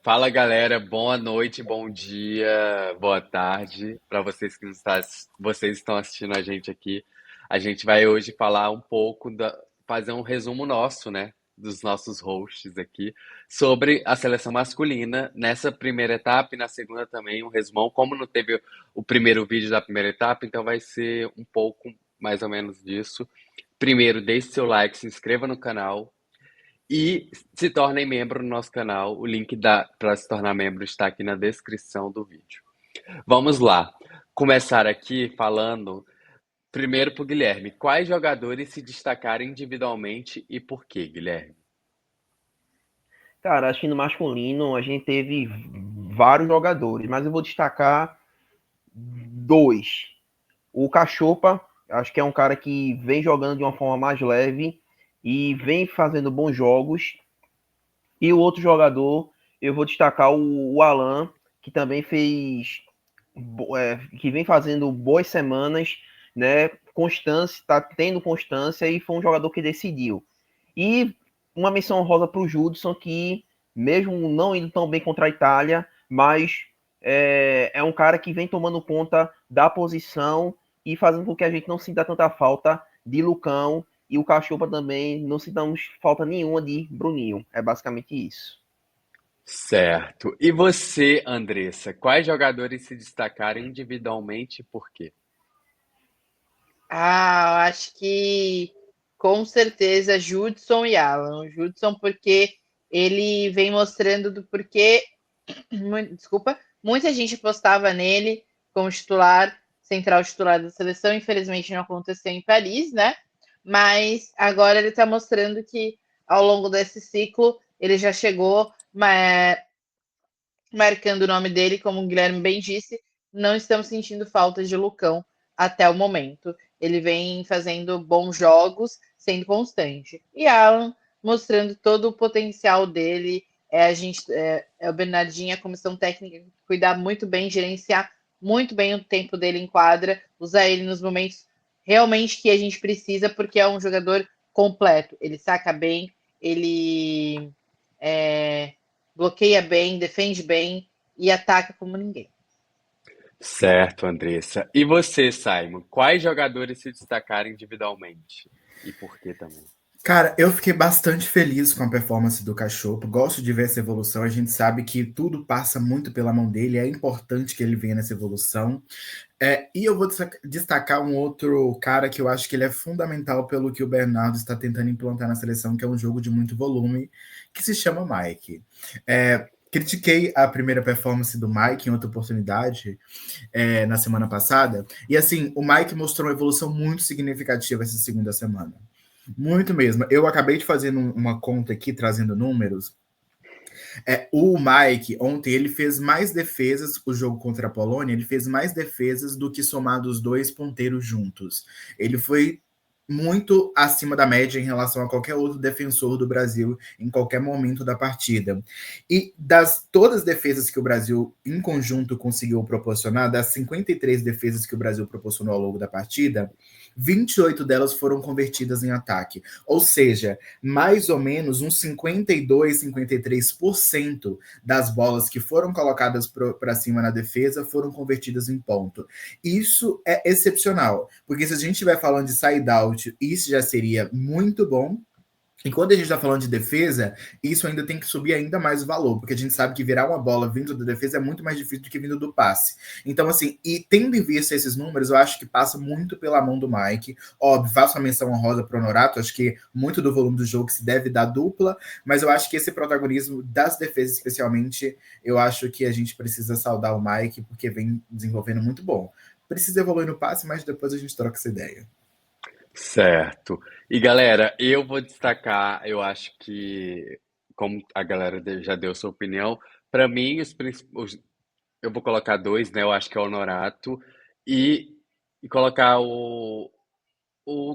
Fala galera, boa noite, bom dia, boa tarde para vocês estão assistindo a gente aqui. A gente vai hoje falar um pouco fazer um resumo nosso, né, dos nossos hosts aqui sobre a seleção masculina nessa primeira etapa e na segunda também um resumão. Como não teve o primeiro vídeo da primeira etapa, então vai ser um pouco mais ou menos disso. Primeiro, deixe seu like, se inscreva no canal. E se tornem membro do nosso canal. O link para se tornar membro está aqui na descrição do vídeo. Vamos lá. Começar aqui falando primeiro para o Guilherme. Quais jogadores se destacaram individualmente e por quê, Guilherme? Cara, acho que no masculino a gente teve vários jogadores, mas eu vou destacar dois. O Cachopa, acho que é um cara que vem jogando de uma forma mais leve e vem fazendo bons jogos. E o outro jogador, eu vou destacar o Alan, que também que vem fazendo boas semanas, né? Constância, tá tendo constância e foi um jogador que decidiu. E uma menção honrosa para o Judson, que mesmo não indo tão bem contra a Itália, mas é um cara que vem tomando conta da posição e fazendo com que a gente não sinta tanta falta de Lucão e o Cachopa também não sintamos falta nenhuma de Bruninho. É basicamente isso. Certo. E você, Andressa, quais jogadores se destacaram individualmente e por quê? Eu acho que com certeza Judson e Alan. O Judson, porque ele vem mostrando do porquê. Desculpa, muita gente apostava nele como titular, central titular da seleção. Infelizmente não aconteceu em Paris, né? Mas agora ele está mostrando que ao longo desse ciclo ele já chegou marcando o nome dele, como o Guilherme bem disse, não estamos sentindo falta de Lucão até o momento. Ele vem fazendo bons jogos, sendo constante. E Alan mostrando todo o potencial dele. É o Bernardinho, a comissão técnica, cuidar muito bem, gerenciar muito bem o tempo dele em quadra, usar ele nos momentos realmente que a gente precisa, porque é um jogador completo. Ele saca bem, ele é, bloqueia bem, defende bem e ataca como ninguém. Certo, Andressa. E você, Simon, quais jogadores se destacaram individualmente e por quê também? Cara, eu fiquei bastante feliz com a performance do Cachorro. Gosto de ver essa evolução. A gente sabe que tudo passa muito pela mão dele. É importante que ele venha nessa evolução. E eu vou destacar um outro cara que eu acho que ele é fundamental pelo que o Bernardo está tentando implantar na seleção, que é um jogo de muito volume, que se chama Mike. Critiquei a primeira performance do Mike em outra oportunidade, na semana passada. E assim, o Mike mostrou uma evolução muito significativa essa segunda semana. Muito mesmo. Eu acabei de fazer uma conta aqui, trazendo números. O Mike, ontem, ele fez mais defesas, o jogo contra a Polônia, ele fez mais defesas do que somado os dois ponteiros juntos. Ele foi muito acima da média em relação a qualquer outro defensor do Brasil em qualquer momento da partida. E das todas as defesas que o Brasil em conjunto conseguiu proporcionar, das 53 defesas que o Brasil proporcionou ao longo da partida, 28 delas foram convertidas em ataque. Ou seja, mais ou menos uns 52, 53% das bolas que foram colocadas para cima na defesa foram convertidas em ponto. Isso é excepcional, porque se a gente estiver falando de side-out, isso já seria muito bom. E quando a gente está falando de defesa, isso ainda tem que subir ainda mais o valor, porque a gente sabe que virar uma bola vindo da defesa é muito mais difícil do que vindo do passe. Então, assim, e tendo em vista esses números, eu acho que passa muito pela mão do Mike. Óbvio, faço uma menção honrosa para o Honorato, acho que muito do volume do jogo se deve dar dupla, mas eu acho que esse protagonismo das defesas, especialmente, eu acho que a gente precisa saudar o Mike, porque vem desenvolvendo muito bom. Precisa evoluir no passe, mas depois a gente troca essa ideia. Certo. E galera, eu vou destacar, eu acho que, como a galera já deu sua opinião, para mim, eu vou colocar dois, né? Eu acho que é o Honorato e, e colocar o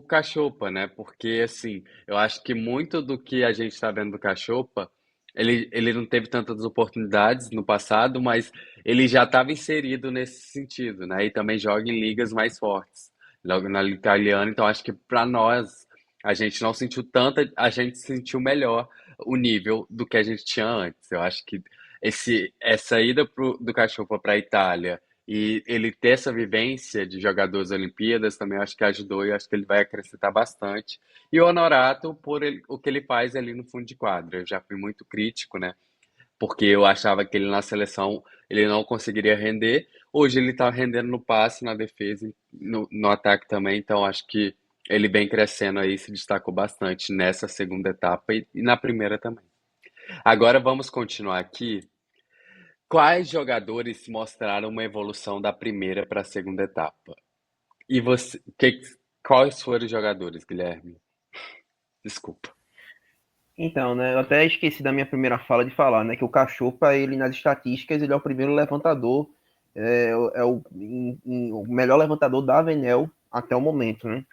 Cachopa, né? Porque, assim, eu acho que muito do que a gente está vendo do Cachopa, ele não teve tantas oportunidades no passado, mas ele já estava inserido nesse sentido, né? E também joga em ligas mais fortes, logo na Liga Italiana. Então, acho que para nós, a gente não sentiu tanta, a gente sentiu melhor o nível do que a gente tinha antes. Eu acho que essa ida do Cachopa para a Itália e ele ter essa vivência de jogador das Olimpíadas também acho que ajudou e acho que ele vai acrescentar bastante. E o Honorato, o que ele faz ali no fundo de quadra. Eu já fui muito crítico, né? Porque eu achava que ele na seleção ele não conseguiria render. Hoje ele está rendendo no passe, na defesa, e no ataque também. Então acho que ele vem crescendo aí, se destacou bastante nessa segunda etapa e na primeira também. Agora vamos continuar aqui. Quais jogadores mostraram uma evolução da primeira para a segunda etapa? E quais foram os jogadores, Guilherme? Desculpa. Então, né, eu até esqueci da minha primeira fala de falar, né, que o Cachopa, ele nas estatísticas, ele é o primeiro levantador, o melhor levantador da Avenel até o momento, né?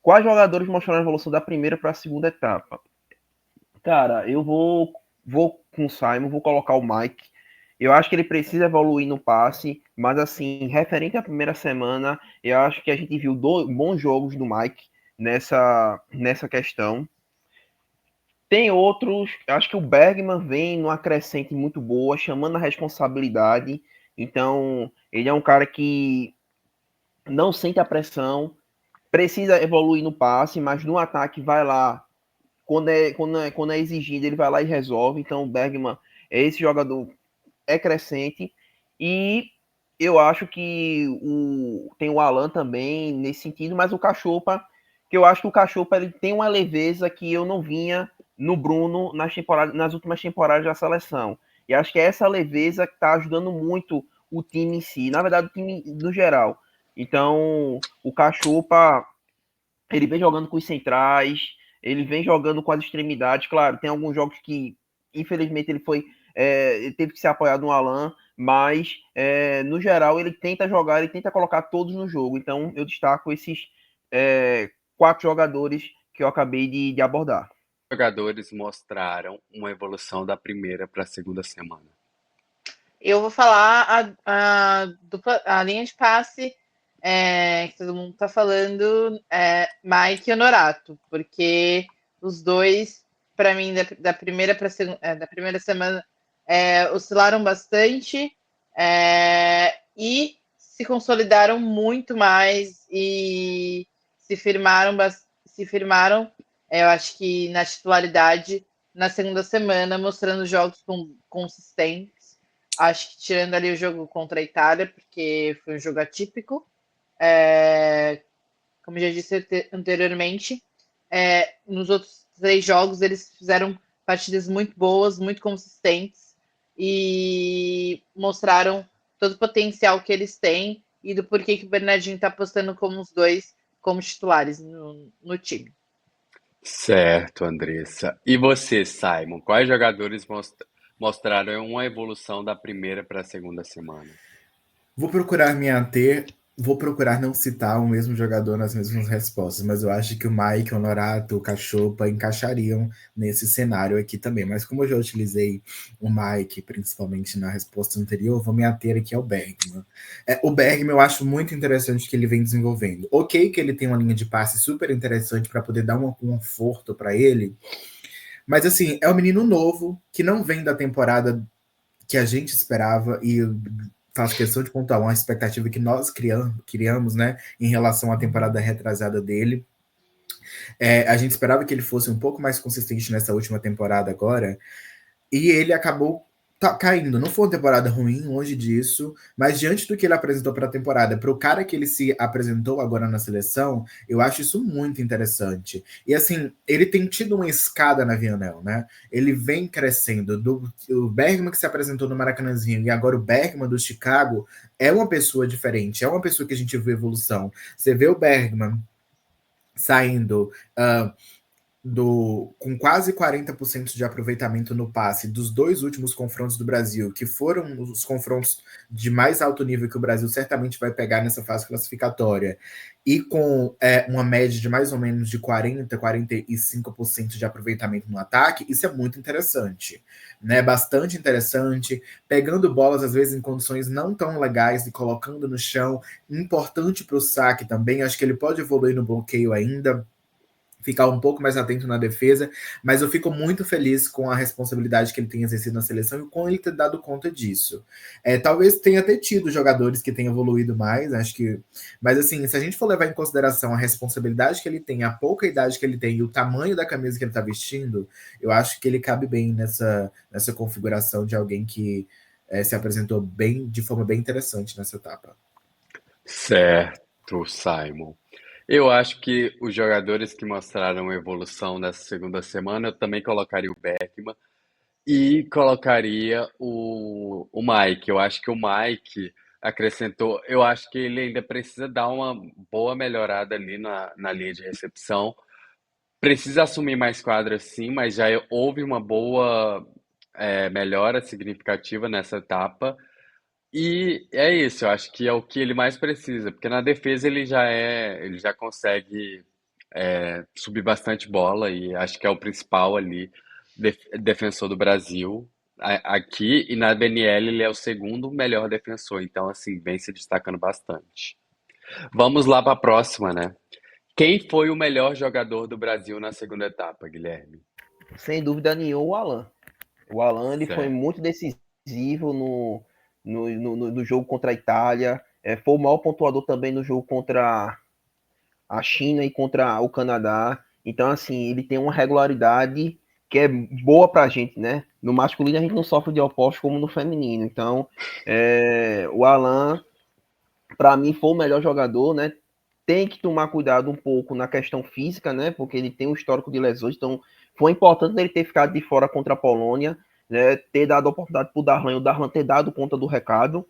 Quais jogadores mostraram a evolução da primeira para a segunda etapa? Cara, eu vou com o Simon, vou colocar o Mike. Eu acho que ele precisa evoluir no passe, mas assim, referente à primeira semana, eu acho que a gente viu bons jogos do Mike nessa questão. Tem outros, acho que o Bergman vem numa crescente muito boa, chamando a responsabilidade. Então, ele é um cara que não sente a pressão, precisa evoluir no passe, mas no ataque vai lá. Quando é exigido, ele vai lá e resolve. Então, o Bergman é esse jogador, é crescente. E eu acho que tem o Alan também nesse sentido, mas o Cachopa, que eu acho que o Cachopa ele tem uma leveza que eu não vinha no Bruno nas últimas temporadas da seleção. E acho que é essa leveza que está ajudando muito o time em si, na verdade, o time no geral. Então, o Cachopa, ele vem jogando com os centrais, ele vem jogando com as extremidades. Claro, tem alguns jogos que, infelizmente, ele teve que ser apoiado no Alan, mas no geral ele tenta jogar, ele tenta colocar todos no jogo. Então eu destaco esses 4 jogadores que eu acabei de abordar. Jogadores mostraram uma evolução da primeira para a segunda semana. Eu vou falar a linha de passe que todo mundo está falando, Mike e Honorato, porque os dois, para mim, da primeira da primeira semana, oscilaram bastante e se consolidaram muito mais e se firmaram, eu acho que na titularidade na segunda semana, mostrando jogos consistentes. Acho que tirando ali o jogo contra a Itália, porque foi um jogo atípico, como já disse anteriormente, nos outros 3 jogos eles fizeram partidas muito boas, muito consistentes e mostraram todo o potencial que eles têm e do porquê que o Bernardinho está apostando como os dois como titulares no time. Certo, Andressa. E você, Simon? Quais jogadores mostraram uma evolução da primeira para a segunda semana? Vou procurar não citar o mesmo jogador nas mesmas respostas, mas eu acho que o Mike, o Honorato, o Cachopa encaixariam nesse cenário aqui também. Mas como eu já utilizei o Mike, principalmente na resposta anterior, vou me ater aqui ao Bergman. O Bergman eu acho muito interessante que ele vem desenvolvendo. Ok que ele tem uma linha de passe super interessante para poder dar um conforto para ele, mas assim, é um menino novo que não vem da temporada que a gente esperava e faço questão de pontuar uma expectativa que nós criamos, né, em relação à temporada retrasada dele. A gente esperava que ele fosse um pouco mais consistente nessa última temporada agora, e ele acabou caindo. Não foi uma temporada ruim, longe disso, mas diante do que ele apresentou para a temporada, para o cara que ele se apresentou agora na seleção, eu acho isso muito interessante. E assim, ele tem tido uma escada na Avenel, né? Ele vem crescendo. O Bergman que se apresentou no Maracanãzinho e agora o Bergman do Chicago é uma pessoa diferente, é uma pessoa que a gente vê evolução. Você vê o Bergman saindo com quase 40% de aproveitamento no passe dos 2 últimos confrontos do Brasil, que foram os confrontos de mais alto nível que o Brasil certamente vai pegar nessa fase classificatória, e com uma média de mais ou menos de 45% de aproveitamento no ataque, isso é muito interessante, né? Bastante interessante, pegando bolas às vezes em condições não tão legais e colocando no chão, importante para o saque também, acho que ele pode evoluir no bloqueio ainda. ficar um pouco mais atento na defesa, mas eu fico muito feliz com a responsabilidade que ele tem exercido na seleção e com ele ter dado conta disso. Talvez tenha até tido jogadores que tenham evoluído mais, acho que. Mas assim, se a gente for levar em consideração a responsabilidade que ele tem, a pouca idade que ele tem e o tamanho da camisa que ele está vestindo, eu acho que ele cabe bem nessa configuração de alguém que se apresentou bem, de forma bem interessante nessa etapa. Certo, Simon. Eu acho que os jogadores que mostraram evolução nessa segunda semana, eu também colocaria o Beckman e colocaria o Mike. Eu acho que o Mike acrescentou. Eu acho que ele ainda precisa dar uma boa melhorada ali na linha de recepção. Precisa assumir mais quadras, sim, mas já houve uma boa melhora significativa nessa etapa. E é isso, eu acho que é o que ele mais precisa, porque na defesa ele já consegue subir bastante bola e acho que é o principal ali defensor do Brasil aqui e na BNL ele é o segundo melhor defensor, então assim, vem se destacando bastante. Vamos lá para a próxima, né? Quem foi o melhor jogador do Brasil na segunda etapa, Guilherme? Sem dúvida nenhuma, o Alan. O Alan ele foi Certo. muito decisivo no jogo contra a Itália. Foi o maior pontuador também no jogo contra a China e contra o Canadá. Então, assim, ele tem uma regularidade que é boa pra gente, né? No masculino a gente não sofre de opostos como no feminino. Então, o Alan, para mim, foi o melhor jogador, né? Tem que tomar cuidado um pouco na questão física, né? Porque ele tem um histórico de lesões, então foi importante ele ter ficado de fora contra a Polônia, né? Ter dado a oportunidade para o Darlan e o Darlan ter dado conta do recado.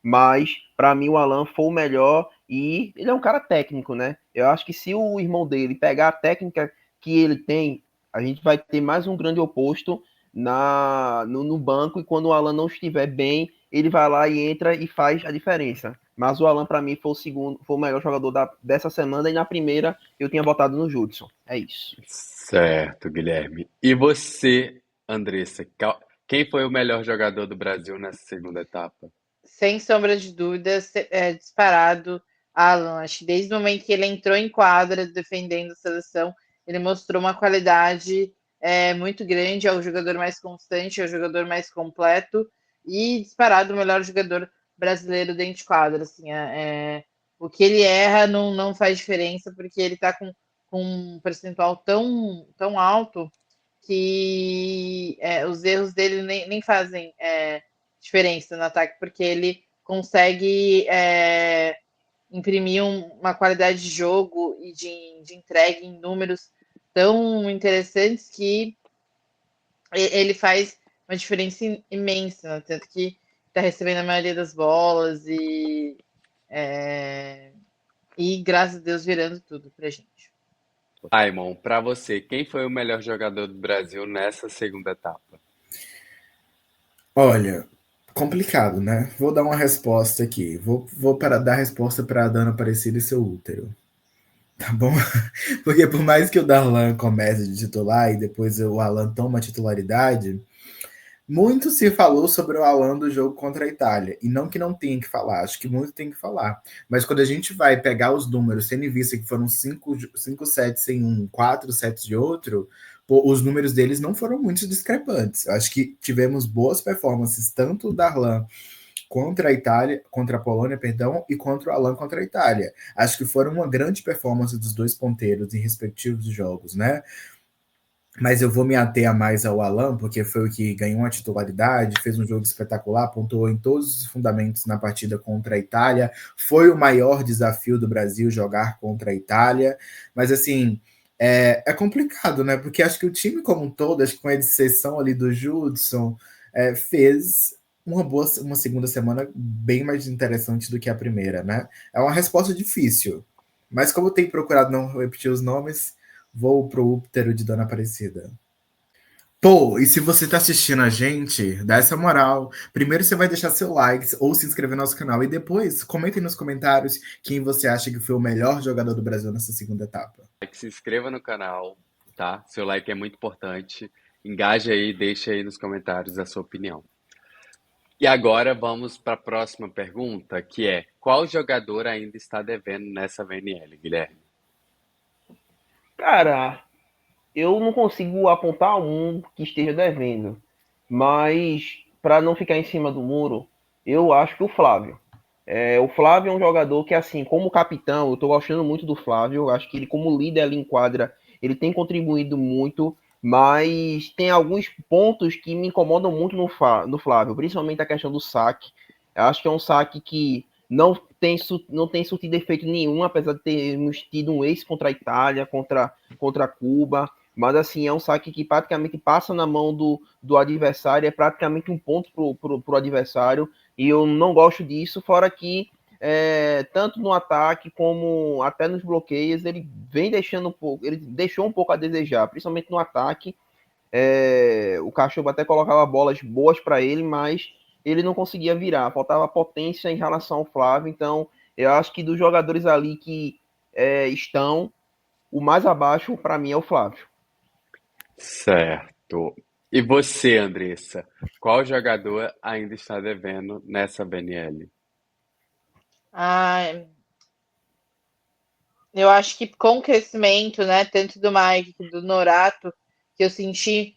Mas, para mim, o Alan foi o melhor e ele é um cara técnico, né? Eu acho que se o irmão dele pegar a técnica que ele tem, a gente vai ter mais um grande oposto no banco e quando o Alan não estiver bem, ele vai lá e entra e faz a diferença. Mas o Alan, para mim, foi o segundo, foi o melhor jogador dessa semana e na primeira eu tinha votado no Judson. É isso. Certo, Guilherme. E você, Andressa, quem foi o melhor jogador do Brasil nessa segunda etapa? Sem sombra de dúvidas, é disparado Alan. Acho que desde o momento que ele entrou em quadra defendendo a seleção, ele mostrou uma qualidade muito grande. É o jogador mais constante, é o jogador mais completo e disparado o melhor jogador brasileiro dentro de quadra. Assim, o que ele erra não faz diferença, porque ele está com um percentual tão alto que os erros dele nem fazem diferença no ataque, porque ele consegue imprimir uma qualidade de jogo e de entrega em números tão interessantes que ele faz uma diferença imensa, né? Tanto que está recebendo a maioria das bolas e graças a Deus virando tudo pra gente. Simon, para você, quem foi o melhor jogador do Brasil nessa segunda etapa? Olha, complicado, né? Vou dar uma resposta aqui. Vou para dar resposta para a Dana Aparecida e seu útero. Tá bom? Porque por mais que o Darlan comece de titular e depois o Alan toma a titularidade, muito se falou sobre o Alan do jogo contra a Itália. E não que não tenha que falar, acho que muito tem que falar. Mas quando a gente vai pegar os números, tendo em vista que foram 5 sets em um, 4 sets de outro, pô, os números deles não foram muito discrepantes. Eu acho que tivemos boas performances, tanto o Darlan contra a Itália, contra a Polônia, perdão, e contra o Alan contra a Itália. Acho que foram uma grande performance dos dois ponteiros em respectivos jogos, né? Mas eu vou me ater a mais ao Alan, porque foi o que ganhou a titularidade, fez um jogo espetacular, pontuou em todos os fundamentos na partida contra a Itália. Foi o maior desafio do Brasil jogar contra a Itália. Mas assim, é complicado, né? Porque acho que o time como um todo, acho que com a exceção ali do Judson, fez uma segunda semana bem mais interessante do que a primeira, né? É uma resposta difícil. Mas como eu tenho procurado não repetir os nomes, vou pro útero de Dona Aparecida. Pô, e se você tá assistindo a gente, dá essa moral. Primeiro você vai deixar seu like ou se inscrever no nosso canal. E depois, comentem nos comentários quem você acha que foi o melhor jogador do Brasil nessa segunda etapa. Se inscreva no canal, tá? Seu like é muito importante. Engaje aí, deixe aí nos comentários a sua opinião. E agora vamos para a próxima pergunta, que é: qual jogador ainda está devendo nessa VNL, Guilherme? Cara, eu não consigo apontar um que esteja devendo, mas para não ficar em cima do muro, eu acho que o Flávio. O Flávio é um jogador que, assim, como capitão, eu estou gostando muito do Flávio. Eu acho que ele, como líder ali em quadra, ele tem contribuído muito, mas tem alguns pontos que me incomodam muito no Flávio, principalmente a questão do saque. Eu acho que é um saque que não tem surtido efeito nenhum, apesar de termos tido um ace contra a Itália, contra Cuba. Mas assim, é um saque que praticamente passa na mão do adversário, é praticamente um ponto pro adversário, e eu não gosto disso, fora que tanto no ataque como até nos bloqueios, ele vem deixando um pouco, ele deixou um pouco a desejar, principalmente no ataque. O Cachorro até colocava bolas boas para ele, mas ele não conseguia virar, faltava potência em relação ao Flávio. Então, eu acho que dos jogadores ali que estão, o mais abaixo para mim é o Flávio. Certo. E você, Andressa? Qual jogador ainda está devendo nessa BNL? Ah, eu acho que com o crescimento, né, tanto do Mike quanto do Norato, que eu senti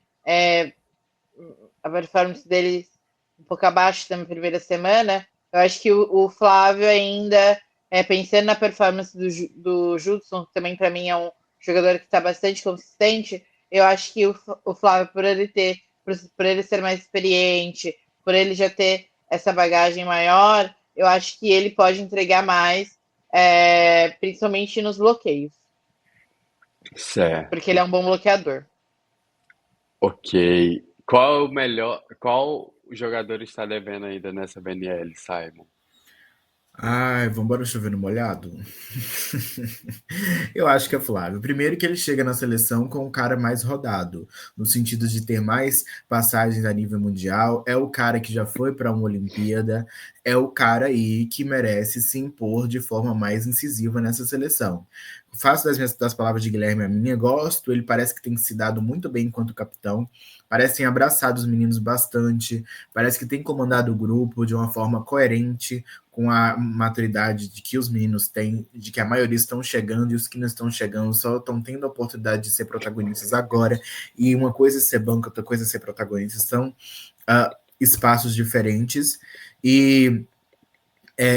a performance deles um pouco abaixo da primeira semana, eu acho que o Flávio ainda, pensando na performance do Judson, que também para mim é um jogador que está bastante consistente, eu acho que o Flávio, por ele ser mais experiente, por ele já ter essa bagagem maior, eu acho que ele pode entregar mais, principalmente nos bloqueios, porque ele é Certo. um bom bloqueador. Ok. Qual é o melhor? Qual jogador está devendo ainda nessa BNL, Simon? Ai, vambora chover no molhado? Eu acho que é Flávio. Primeiro que ele chega na seleção com o cara mais rodado, no sentido de ter mais passagens a nível mundial, é o cara que já foi para uma Olimpíada, é o cara aí que merece se impor de forma mais incisiva nessa seleção. Faço das palavras de Guilherme a minha, gosto, ele parece que tem se dado muito bem enquanto capitão, parece que tem abraçado os meninos bastante, parece que tem comandado o grupo de uma forma coerente, com a maturidade de que os meninos têm, de que a maioria estão chegando e os que não estão chegando só estão tendo a oportunidade de ser protagonistas agora. E uma coisa é ser banco, outra coisa é ser protagonista. São espaços diferentes. E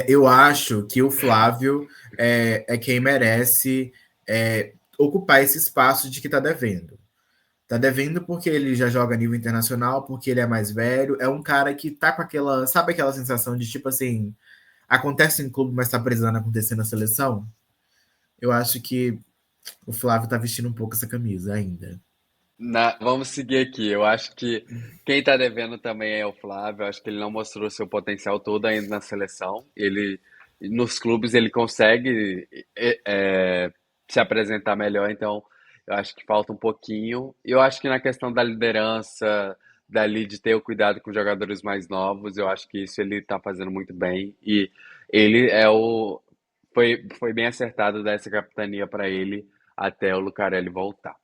eu acho que o Flávio é quem merece ocupar esse espaço de que está devendo. Tá devendo porque ele já joga a nível internacional, porque ele é mais velho. É um cara que tá com aquela, sabe aquela sensação de tipo assim, acontece em clube, mas tá precisando acontecer na seleção? Eu acho que o Flávio tá vestindo um pouco essa camisa ainda. Vamos seguir aqui. Eu acho que quem está devendo também é o Flávio. Eu acho que ele não mostrou seu potencial todo ainda na seleção. Ele, nos clubes, ele consegue se apresentar melhor. Então, eu acho que falta um pouquinho. E eu acho que na questão da liderança, dali de ter o cuidado com os jogadores mais novos, eu acho que isso ele está fazendo muito bem. E ele foi bem acertado dar essa capitania para ele até o Lucarelli voltar.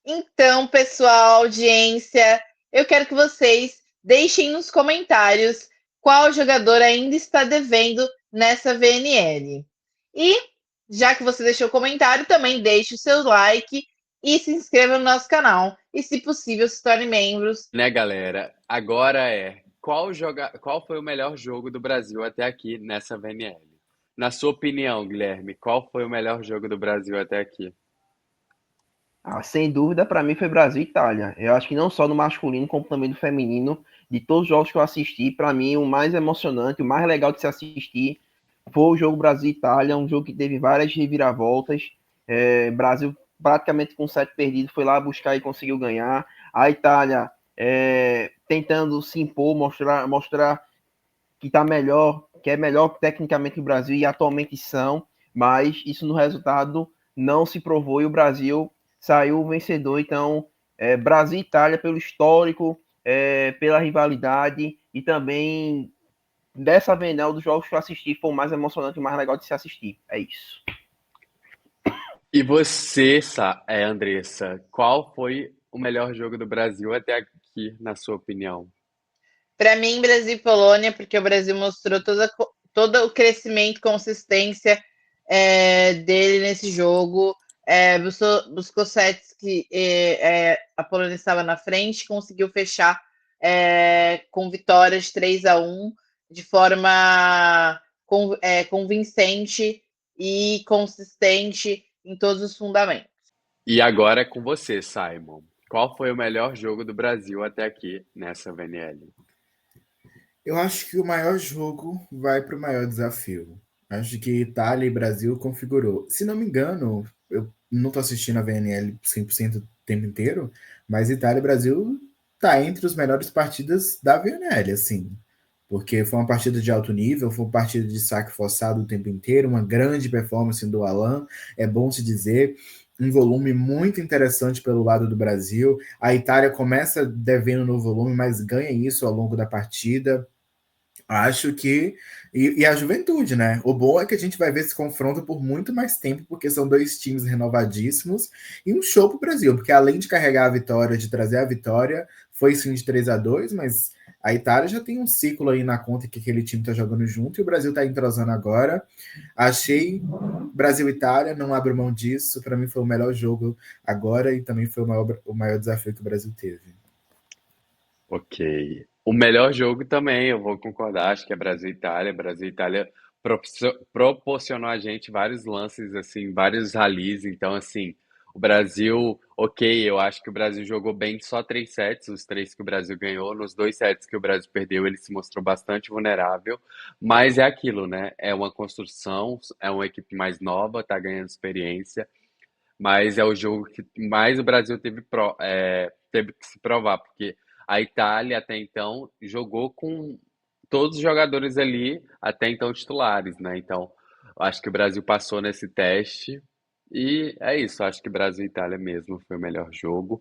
Então, pessoal, audiência, eu quero que vocês deixem nos comentários qual jogador ainda está devendo nessa VNL. E, já que você deixou o comentário, também deixe o seu like e se inscreva no nosso canal. E, se possível, se torne membros. Né, galera? Agora qual foi o melhor jogo do Brasil até aqui nessa VNL? Na sua opinião, Guilherme, qual foi o melhor jogo do Brasil até aqui? Sem dúvida, para mim foi Brasil e Itália. Eu acho que não só no masculino, como também no feminino, de todos os jogos que eu assisti, para mim o mais emocionante, o mais legal de se assistir foi o jogo Brasil e Itália, um jogo que teve várias reviravoltas. Brasil praticamente com 7 perdidos foi lá buscar e conseguiu ganhar. A Itália tentando se impor, mostrar que tá melhor, que é melhor tecnicamente que o Brasil e atualmente são, mas isso no resultado não se provou e o Brasil saiu vencedor. Então, Brasil e Itália pelo histórico, pela rivalidade e também dessa Venel dos jogos que eu assisti foi o mais emocionante e o mais legal de se assistir. É isso. E você, Andressa, qual foi o melhor jogo do Brasil até aqui, na sua opinião? Para mim, Brasil e Polônia, porque o Brasil mostrou todo o crescimento, consistência dele nesse jogo. buscou sets que a Polônia estava na frente, conseguiu fechar com vitórias 3-1 de forma convincente e consistente em todos os fundamentos. E agora é com você, Simon. Qual foi o melhor jogo do Brasil até aqui nessa VNL? Eu acho que o maior jogo vai para o maior desafio. Acho que Itália e Brasil configurou. Se não me engano, eu não estou assistindo a VNL 100% o tempo inteiro, mas Itália e Brasil tá entre os melhores partidas da VNL, assim. Porque foi uma partida de alto nível, foi uma partida de saque forçado o tempo inteiro, uma grande performance do Alan, é bom se dizer, um volume muito interessante pelo lado do Brasil. A Itália começa devendo no volume, mas ganha isso ao longo da partida. Acho que. E a juventude, né? O bom é que a gente vai ver esse confronto por muito mais tempo, porque são dois times renovadíssimos e um show pro Brasil, porque além de carregar a vitória, de trazer a vitória, foi sim de 3-2, mas a Itália já tem um ciclo aí na conta que aquele time tá jogando junto e o Brasil tá entrosando agora. Achei Brasil-Itália, não abro mão disso. Para mim foi o melhor jogo agora e também foi o maior desafio que o Brasil teve. Ok. O melhor jogo também, eu vou concordar, acho que é Brasil e Itália. Brasil e Itália proporcionou a gente vários lances, assim, vários ralis. Então, assim, o Brasil, ok, eu acho que o Brasil jogou bem só 3 sets, os 3 que o Brasil ganhou. Nos 2 sets que o Brasil perdeu, ele se mostrou bastante vulnerável. Mas é aquilo, né? É uma construção, é uma equipe mais nova, tá ganhando experiência. Mas é o jogo que mais o Brasil teve que se provar, porque a Itália até então jogou com todos os jogadores ali, até então titulares, né? Então, eu acho que o Brasil passou nesse teste e é isso. Acho que Brasil e Itália mesmo foi o melhor jogo.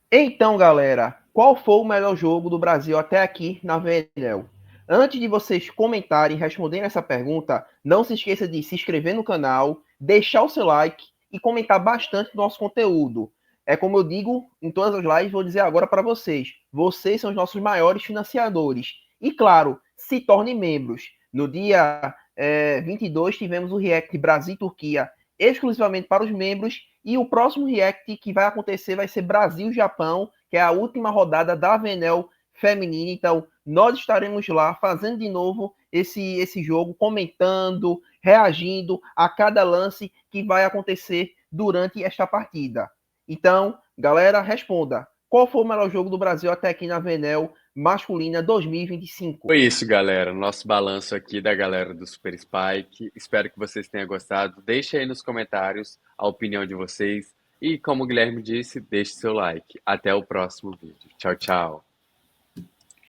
Então, galera, qual foi o melhor jogo do Brasil até aqui na VNL? Antes de vocês comentarem e responderem essa pergunta, não se esqueça de se inscrever no canal, deixar o seu like e comentar bastante do nosso conteúdo. É como eu digo em todas as lives, vou dizer agora para vocês. Vocês são os nossos maiores financiadores. E claro, se tornem membros. No dia 22 tivemos o React Brasil e Turquia exclusivamente para os membros. E o próximo React que vai acontecer vai ser Brasil-Japão, que é a última rodada da VNL feminina. Então, nós estaremos lá fazendo de novo esse jogo, comentando, reagindo a cada lance que vai acontecer durante esta partida. Então, galera, responda. Qual foi o melhor jogo do Brasil até aqui na VNL masculina 2025? Foi isso, galera. Nosso balanço aqui da galera do Super Spike. Espero que vocês tenham gostado. Deixe aí nos comentários a opinião de vocês. E como o Guilherme disse, deixe seu like. Até o próximo vídeo. Tchau, tchau.